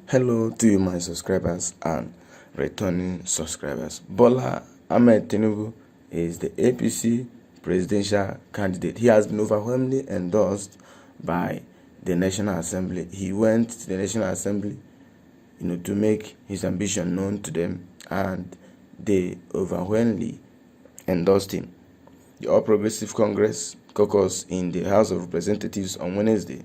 Hello to you, my subscribers and returning subscribers. Bola Ahmed Tinubu is the APC presidential candidate. He has been overwhelmingly endorsed by the National Assembly. He went to the National Assembly, to make his ambition known to them, and they overwhelmingly endorsed him. The All Progressive Congress caucus in the House of Representatives on Wednesday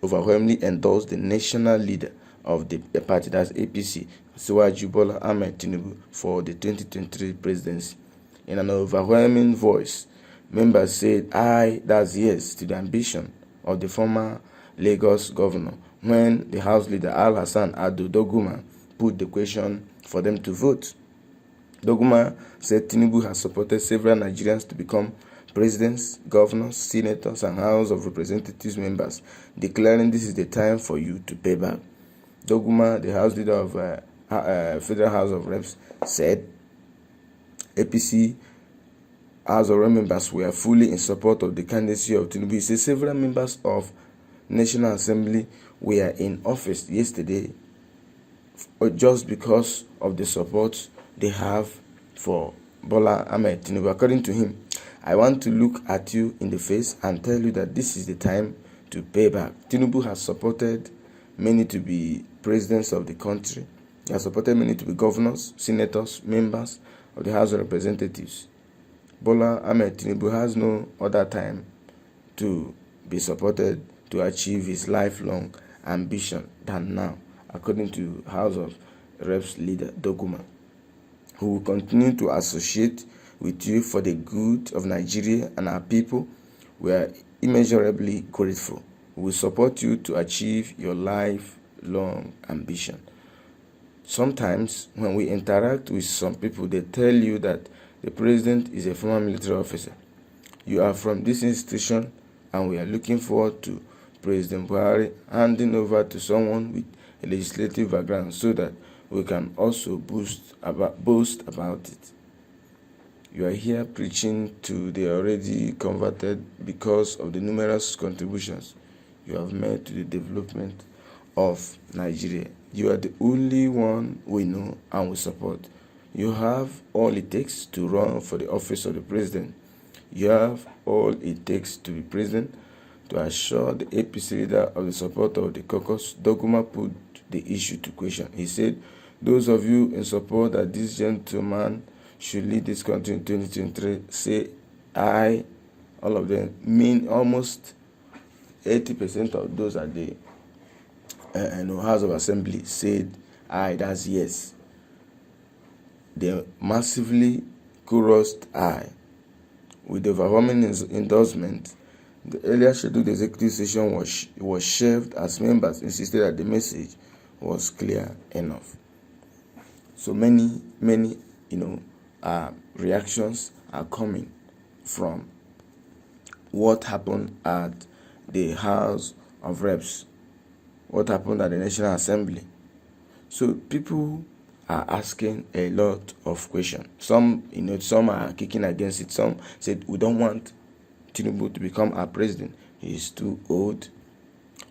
overwhelmingly endorsed the national leader of the party, that's APC, Asiwaju Bola Ahmed Tinubu, for the 2023 presidency. In an overwhelming voice, members said aye, that's yes, to the ambition of the former Lagos governor when the House leader Al-Hassan Ado Doguma put the question for them to vote. Doguma said Tinubu has supported several Nigerians to become presidents, governors, senators, and House of Representatives members, declaring this is the time for you to pay back. Doguma, the House leader of Federal House of Reps, said APC House of Reps members were fully in support of the candidacy of Tinubu. He said several members of National Assembly were in office yesterday just because of the support they have for Bola Ahmed Tinubu. According to him, I want to look at you in the face and tell you that this is the time to pay back. Tinubu has supported many to be presidents of the country. He has supported many to be governors, senators, members of the House of Representatives. Bola Ahmed Tinubu has no other time to be supported to achieve his lifelong ambition than now, according to House of Reps leader Doguma, who will continue to associate with you for the good of Nigeria and our people. We are immeasurably grateful. We will support you to achieve your lifelong ambition. Sometimes when we interact with some people, they tell you that the president is a former military officer. You are from this institution, and we are looking forward to President Buhari handing over to someone with a legislative background so that we can also boast about it. You are here preaching to the already converted because of the numerous contributions you have made to the development of Nigeria. You are the only one we know and we support. You have all it takes to run for the office of the president. You have all it takes to be president. To assure the APC leader of the support of the caucus, Doguma put the issue to question. He said, those of you in support that this gentleman should lead this country in 2023, say aye. All of them, mean almost 80% of those at the House of Assembly said aye, that's yes. They massively chorused aye. With the overwhelming endorsement, the earlier scheduled executive session was shelved as members insisted that the message was clear enough. So many reactions are coming from what happened at the House of Reps, what happened at the National Assembly. So people are asking a lot of questions. Some are kicking against it. Some said we don't want Tinubu to become our president. He is too old.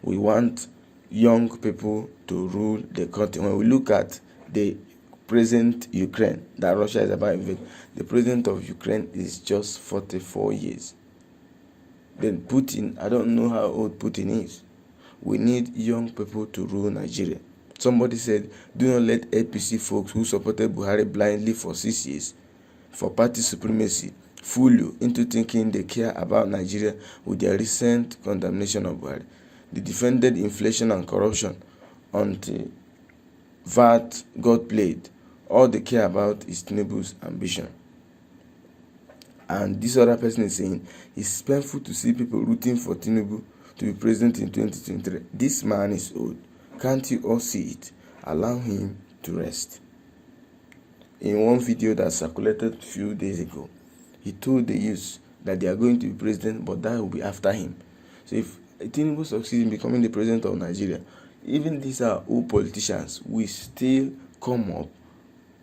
We want young people to rule the country. When we look at the present Ukraine that Russia is about to invade, the president of Ukraine is just 44 years. Then Putin, I don't know how old Putin is. We need young people to rule Nigeria. Somebody said, do not let APC folks who supported Buhari blindly for 6 years for party supremacy fool you into thinking they care about Nigeria with their recent condemnation of Buhari. They defended inflation and corruption until VAT got played. All they care about is Tinubu's ambition. And this other person is saying, it's painful to see people rooting for Tinubu to be president in 2023. This man is old. Can't you all see it? Allow him to rest. In one video that circulated a few days ago, he told the youth that they are going to be president, but that will be after him. So if Tinubu succeeds in becoming the president of Nigeria, even these are old politicians, we still come up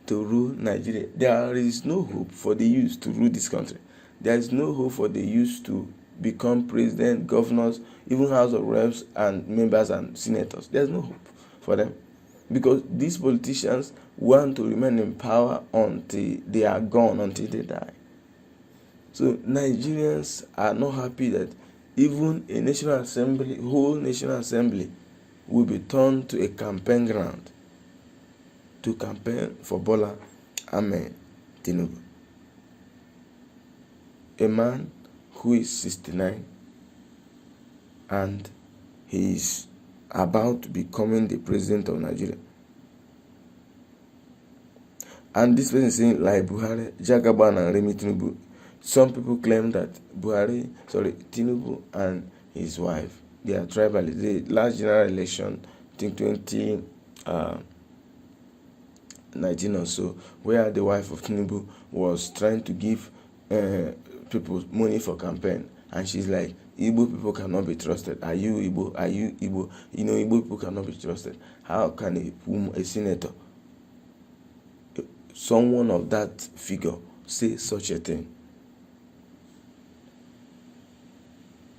to rule Nigeria. There is no hope for the youth to rule this country. There is no hope for the youth to become president, governors, even House of Reps and members and senators. There's no hope for them. because these politicians want to remain in power until they are gone, until they die. So Nigerians are not happy that even a national assembly, whole national assembly, will be turned to a campaign ground to campaign for Bola Ahmed Tinubu, a man who is 69 and he is about to becoming the president of Nigeria. And this person is saying, like Buhari, Jagaban and Remi Tinubu. Some people claim that Tinubu and his wife, they are tribalists. The last general election, I think 2019 or so, where the wife of Tinubu was trying to give people money for campaign, and she's like, Igbo people cannot be trusted. Are you Igbo? Are you Igbo? You know, Igbo people cannot be trusted. How can a senator, someone of that figure, say such a thing?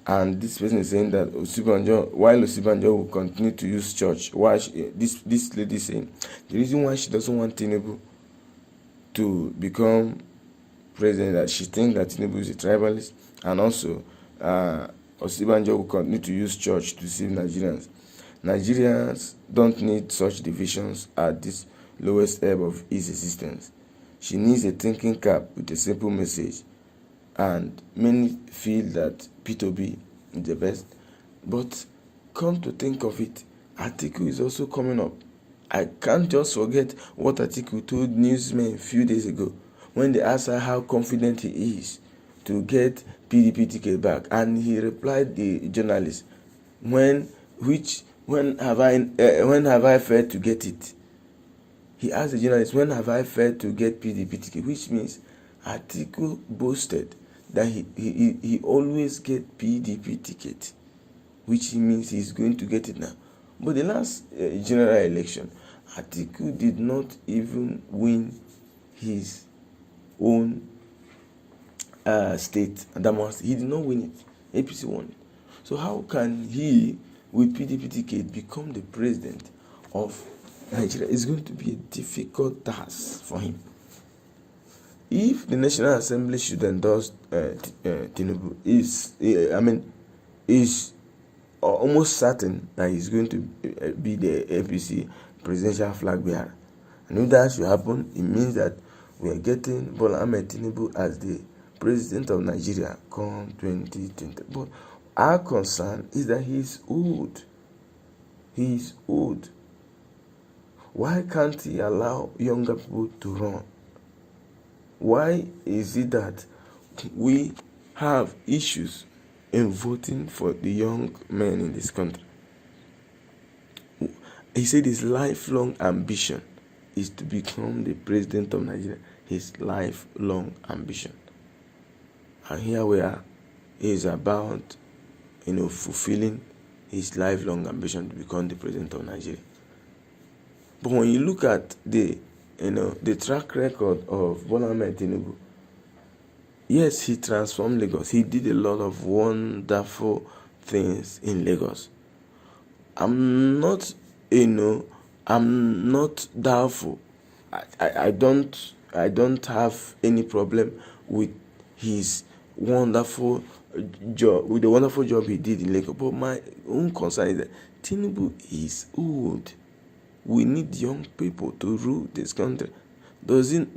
And this person is saying that while Osibanjo will continue to use church, this lady is saying the reason why she doesn't want Tinubu to become president, that she thinks that Tinubu is a tribalist, and also Osibanjo will continue to use church to deceive Nigerians. Nigerians don't need such divisions at this lowest ebb of his existence. She needs a thinking cap with a simple message, and many feel that P2B is the best. But come to think of it, Atiku is also coming up. I can't just forget what Atiku told newsmen a few days ago when they asked her how confident he is to get PDP ticket back, and he replied the journalist, when have I failed to get it? He asked the journalist, when have I failed to get PDP ticket? Which means Atiku boasted that he always get PDP ticket, which means he's going to get it now. But the last general election, Atiku did not even win his own state. He did not win it. APC won it. So how can he, with PDP ticket, become the president of Nigeria? It's going to be a difficult task for him. If the National Assembly should endorse Tinubu, is almost certain that he's going to be the APC presidential flag bearer. And if that should happen, it means that we are getting Bola Ahmed Tinubu as the president of Nigeria come 2020. But our concern is that he is old. He is old. Why can't he allow younger people to run? Why is it that we have issues in voting for the young men in this country? He said his lifelong ambition is to become the president of Nigeria. His lifelong ambition. And here we are. He is about, fulfilling his lifelong ambition to become the president of Nigeria. But when you look at the track record of Bola Ahmed Tinubu, yes, he transformed Lagos. He did a lot of wonderful things in Lagos. I'm not doubtful. I don't have any problem with his wonderful job, with the wonderful job he did in Lagos. But my own concern is that Tinubu is old. We need young people to rule this country. Does it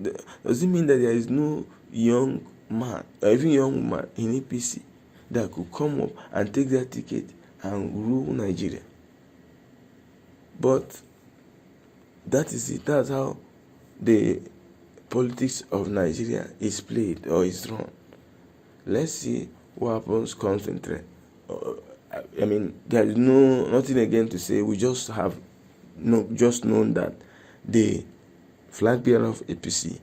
mean that there is no young man, or even young woman in APC that could come up and take their ticket and rule Nigeria? But that is it. That's how the politics of Nigeria is played or is run. Let's see what happens constantly. There is nothing again to say. We just have just known that the flag bearer of APC,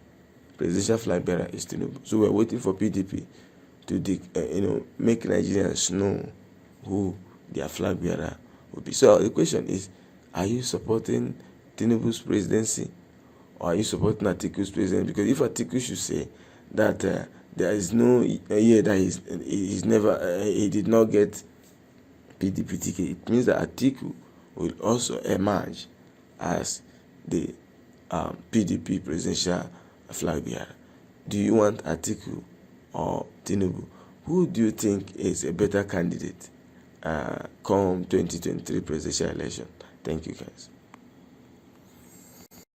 presidential flag bearer, is Tinubu. So we're waiting for PDP to make Nigerians know who their flag bearer will be. So the question is, are you supporting Tinubu's presidency, or are you supporting Atiku's presidency? Because if Atiku should say that there is no year that he did not get PDP ticket, it means that Atiku will also emerge as the PDP presidential flag bearer. Do you want Atiku or Tinubu? Who do you think is a better candidate come 2023 presidential election? Thank you, guys.